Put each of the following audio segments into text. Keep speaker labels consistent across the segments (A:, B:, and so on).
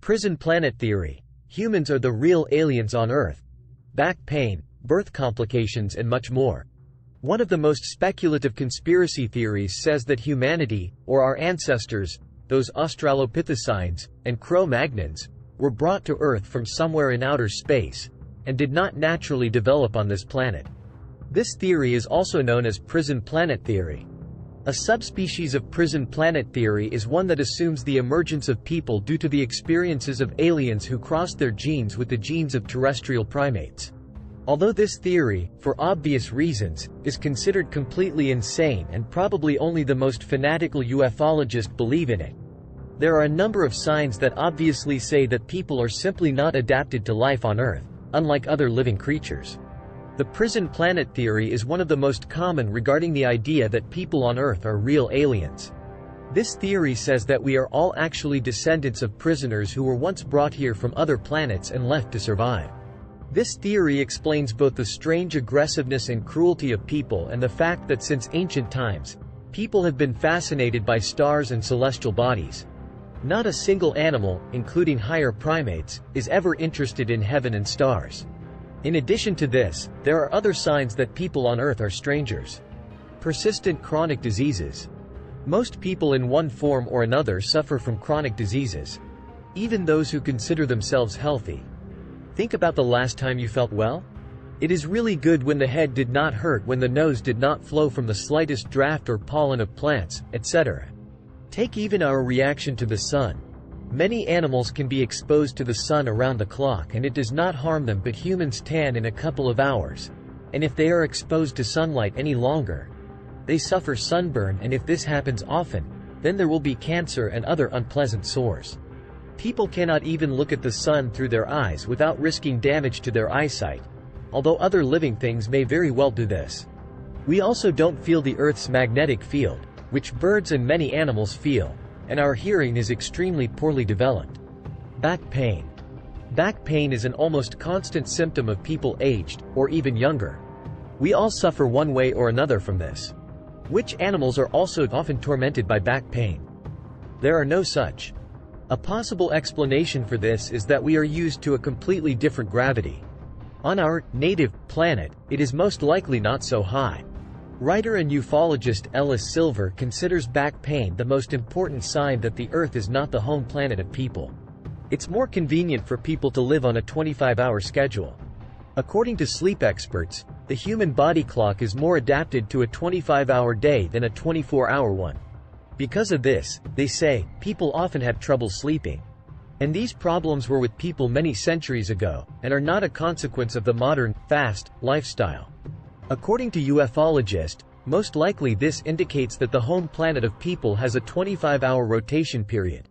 A: Prison planet theory. Humans are the real aliens on Earth. Back pain, birth complications and much more. One of the most speculative conspiracy theories says that humanity, or our ancestors, those Australopithecines and Cro-Magnons, were brought to Earth from somewhere in outer space, and did not naturally develop on this planet. This theory is also known as prison planet theory. A subspecies of prison planet theory is one that assumes the emergence of people due to the experiences of aliens who crossed their genes with the genes of terrestrial primates. Although this theory, for obvious reasons, is considered completely insane and probably only the most fanatical ufologists believe in it, there are a number of signs that obviously say that people are simply not adapted to life on Earth, unlike other living creatures. The prison planet theory is one of the most common regarding the idea that people on Earth are real aliens. This theory says that we are all actually descendants of prisoners who were once brought here from other planets and left to survive. This theory explains both the strange aggressiveness and cruelty of people and the fact that since ancient times, people have been fascinated by stars and celestial bodies. Not a single animal, including higher primates, is ever interested in heaven and stars. In addition to this, there are other signs that people on Earth are strangers. Persistent chronic diseases. Most people in one form or another suffer from chronic diseases. Even those who consider themselves healthy. Think about the last time you felt well? It is really good when the head did not hurt, when the nose did not flow from the slightest draft or pollen of plants, etc. Take even our reaction to the sun. Many animals can be exposed to the sun around the clock and it does not harm them, but humans tan in a couple of hours. And if they are exposed to sunlight any longer, they suffer sunburn, and if this happens often, then there will be cancer and other unpleasant sores. People cannot even look at the sun through their eyes without risking damage to their eyesight, although other living things may very well do this. We also don't feel the Earth's magnetic field, which birds and many animals feel, and our hearing is extremely poorly developed. Back pain. Back pain is an almost constant symptom of people aged, or even younger. We all suffer one way or another from this. Which animals are also often tormented by back pain? There are no such. A possible explanation for this is that we are used to a completely different gravity. On our native planet, it is most likely not so high. Writer and ufologist Ellis Silver considers back pain the most important sign that the Earth is not the home planet of people. It's more convenient for people to live on a 25-hour schedule. According to sleep experts, the human body clock is more adapted to a 25-hour day than a 24-hour one. Because of this, they say, people often have trouble sleeping. And these problems were with people many centuries ago, and are not a consequence of the modern, fast, lifestyle. According to ufologists, most likely this indicates that the home planet of people has a 25-hour rotation period.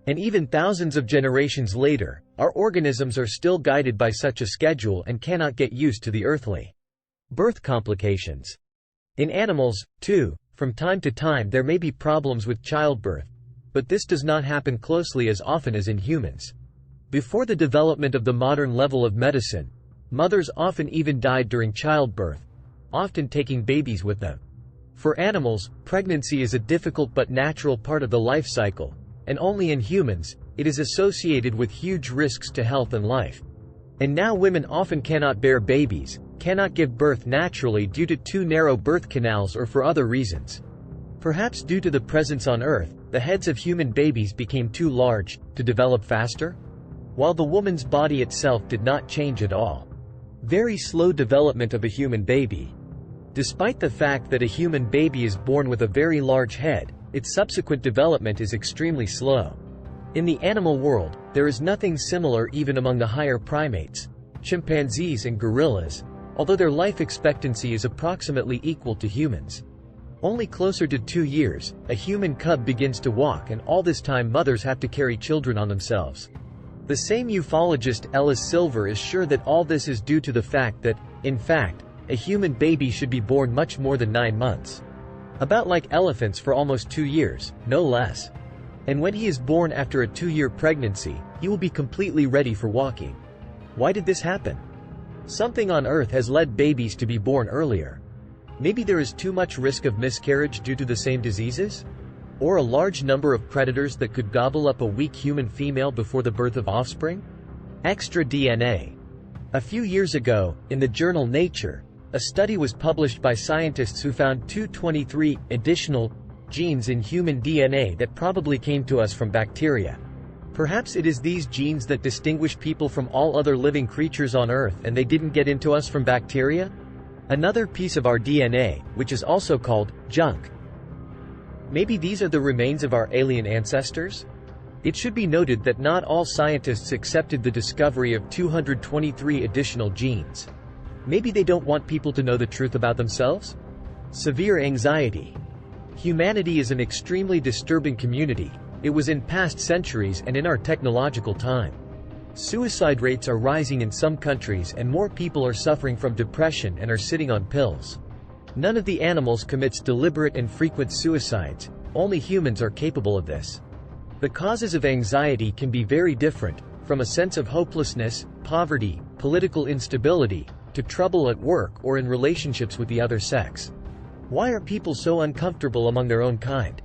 A: And even thousands of generations later, our organisms are still guided by such a schedule and cannot get used to the earthly birth complications. In animals, too, from time to time there may be problems with childbirth, but this does not happen closely as often as in humans. Before the development of the modern level of medicine, mothers often even died during childbirth, often taking babies with them. For animals, pregnancy is a difficult but natural part of the life cycle, and only in humans, it is associated with huge risks to health and life. And now women often cannot bear babies, cannot give birth naturally due to too narrow birth canals or for other reasons. Perhaps due to the presence on Earth, the heads of human babies became too large to develop faster, while the woman's body itself did not change at all. Very slow development of a human baby. Despite the fact that a human baby is born with a very large head, its subsequent development is extremely slow. In the animal world, there is nothing similar even among the higher primates, chimpanzees and gorillas, although their life expectancy is approximately equal to humans. Only closer to 2 years, a human cub begins to walk, and all this time mothers have to carry children on themselves. The same ufologist Ellis Silver is sure that all this is due to the fact that, in fact, a human baby should be born much more than 9 months. About like elephants for almost 2 years, no less. And when he is born after a 2-year pregnancy, he will be completely ready for walking. Why did this happen? Something on Earth has led babies to be born earlier. Maybe there is too much risk of miscarriage due to the same diseases? Or a large number of predators that could gobble up a weak human female before the birth of offspring? Extra DNA. A few years ago, in the journal Nature, a study was published by scientists who found 223 additional genes in human DNA that probably came to us from bacteria. Perhaps it is these genes that distinguish people from all other living creatures on Earth, and they didn't get into us from bacteria? Another piece of our DNA, which is also called junk. Maybe these are the remains of our alien ancestors? It should be noted that not all scientists accepted the discovery of 223 additional genes. Maybe they don't want people to know the truth about themselves? Severe anxiety. Humanity is an extremely disturbing community. It was in past centuries and in our technological time. Suicide rates are rising in some countries, and more people are suffering from depression and are sitting on pills. None of the animals commits deliberate and frequent suicides. Only humans are capable of this. The causes of anxiety can be very different, from a sense of hopelessness, poverty, political instability, to trouble at work or in relationships with the other sex. Why are people so uncomfortable among their own kind?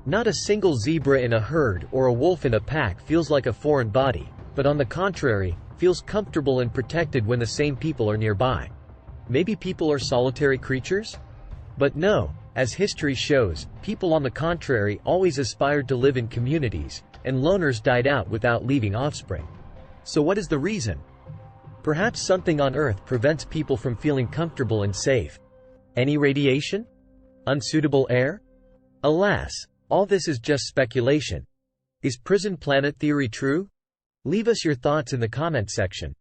A: Not a single zebra in a herd or a wolf in a pack feels like a foreign body, but on the contrary, feels comfortable and protected when the same people are nearby. Maybe people are solitary creatures? But no, as history shows, people on the contrary always aspired to live in communities, and loners died out without leaving offspring. So what is the reason? Perhaps something on Earth prevents people from feeling comfortable and safe. Any radiation? Unsuitable air? Alas, all this is just speculation. Is prison planet theory true? Leave us your thoughts in the comment section.